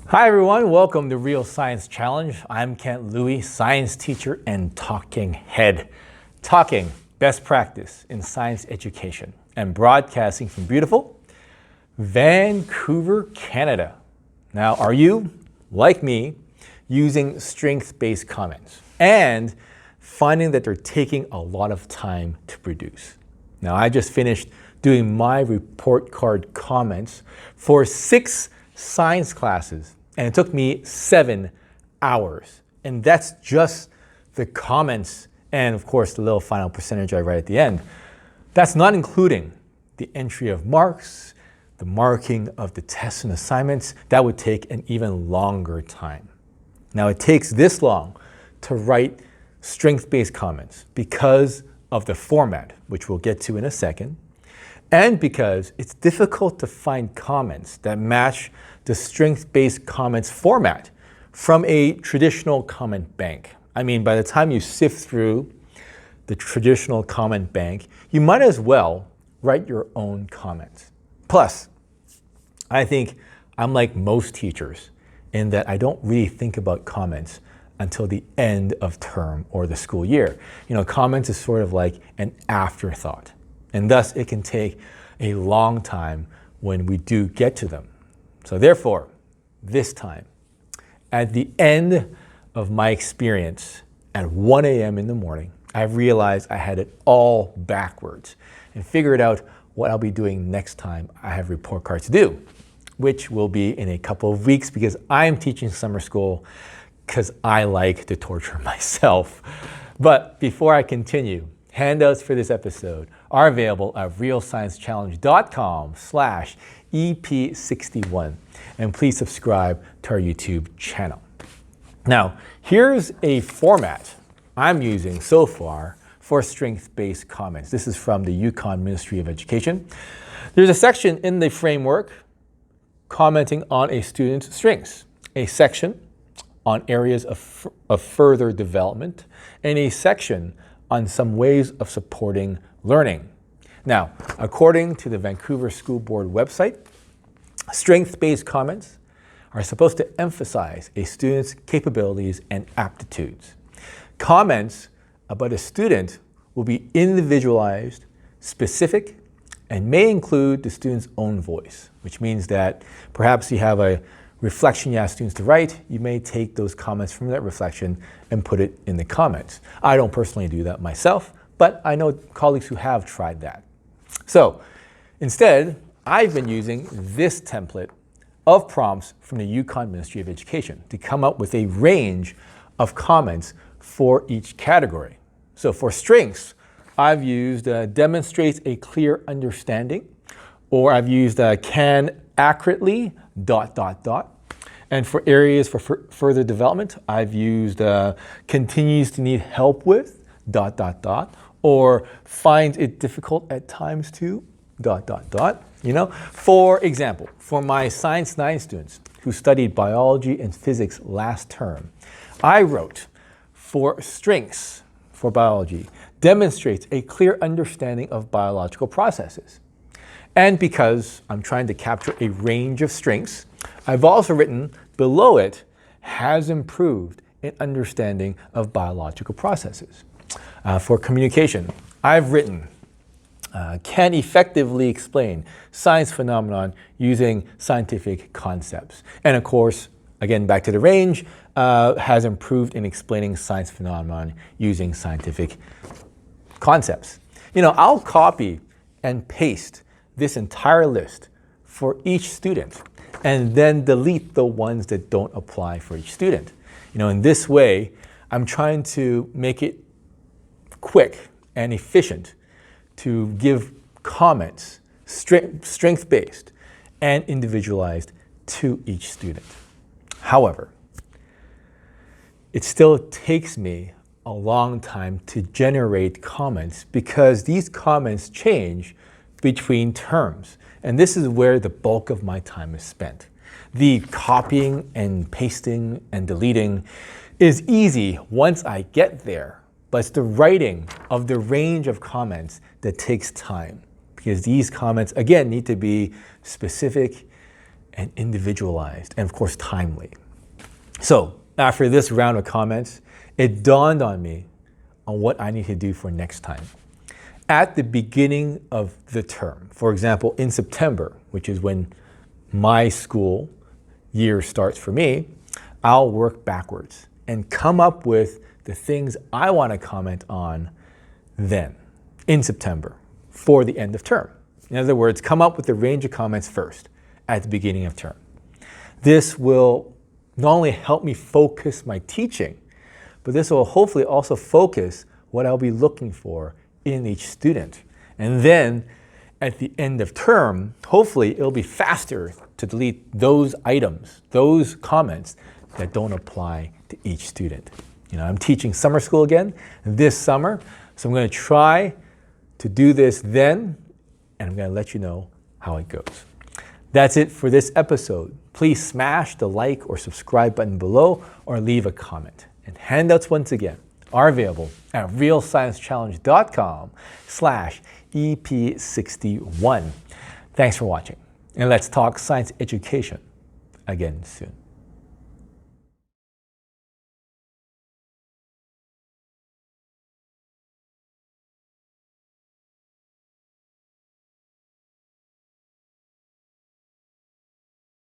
Hi everyone, welcome to Real Science Challenge. I'm Kent Louie, science teacher and talking head. Talking best practice in science education and broadcasting from beautiful Vancouver, Canada. Now, are you, like me, using strength-based comments and finding that they're taking a lot of time to produce? Now, I just finished doing my report card comments for 6 science classes, and it took me 7 hours. And that's just the comments and, of course, the little final percentage I write at the end. That's not including the entry of marks, the marking of the tests and assignments. That would take an even longer time. Now, it takes this long to write strength-based comments because of the format, which we'll get to in a second, and because it's difficult to find comments that match the strength-based comments format from a traditional comment bank. I mean, by the time you sift through the traditional comment bank, you might as well write your own comments. Plus, I think I'm like most teachers in that I don't really think about comments until the end of term or the school year. You know, comments is sort of like an afterthought, and thus it can take a long time when we do get to them. So therefore, this time, at the end of my experience at 1 a.m. in the morning, I realized I had it all backwards and figured out what I'll be doing next time I have report cards to do, which will be in a couple of weeks because I'm teaching summer school because I like to torture myself. But before I continue, handouts for this episode are available at realsciencechallenge.com/EP61. And please subscribe to our YouTube channel. Now, here's a format I'm using so far for strength-based comments. This is from the Yukon Ministry of Education. There's a section in the framework commenting on a student's strengths, a section on areas of further development, and a section on some ways of supporting learning. Now, according to the Vancouver School Board website, strength-based comments are supposed to emphasize a student's capabilities and aptitudes. Comments about a student will be individualized, specific, and may include the student's own voice, which means that perhaps you have a reflection you ask students to write, you may take those comments from that reflection and put it in the comments. I don't personally do that myself, but I know colleagues who have tried that. So instead, I've been using this template of prompts from the Yukon Ministry of Education to come up with a range of comments for each category. So for strengths, I've used demonstrates a clear understanding, or I've used can accurately ... And for areas for further development, I've used continues to need help with ... or finds it difficult at times to ... You know, for example, for my Science 9 students who studied biology and physics last term, I wrote for strengths for biology demonstrates a clear understanding of biological processes. And because I'm trying to capture a range of strengths, I've also written below it has improved in understanding of biological processes. For communication, I've written can effectively explain science phenomenon using scientific concepts. And of course, again, back to the range, has improved in explaining science phenomenon using scientific concepts. You know, I'll copy and paste this entire list for each student and then delete the ones that don't apply for each student. You know, in this way, I'm trying to make it quick and efficient to give comments strength-based and individualized to each student. However, it still takes me a long time to generate comments because these comments change between terms. And this is where the bulk of my time is spent. The copying and pasting and deleting is easy once I get there, but it's the writing of the range of comments that takes time because these comments, again, need to be specific and individualized, and of course, timely. So after this round of comments, it dawned on me on what I need to do for next time. At the beginning of the term, for example, in September, which is when my school year starts for me, I'll work backwards and come up with the things I want to comment on then, in September, for the end of term. In other words, come up with the range of comments first at the beginning of term. This will not only help me focus my teaching, but this will hopefully also focus what I'll be looking for in each student. And then at the end of term, hopefully it'll be faster to delete those items, those comments that don't apply to each student. I'm teaching summer school again this summer, so I'm going to try to do this then, and I'm going to let you know how it goes. That's it for this episode. Please smash the like or subscribe button below or leave a comment. And handouts, once again, are available at realsciencechallenge.com/EP61. Thanks for watching, and let's talk science education again soon.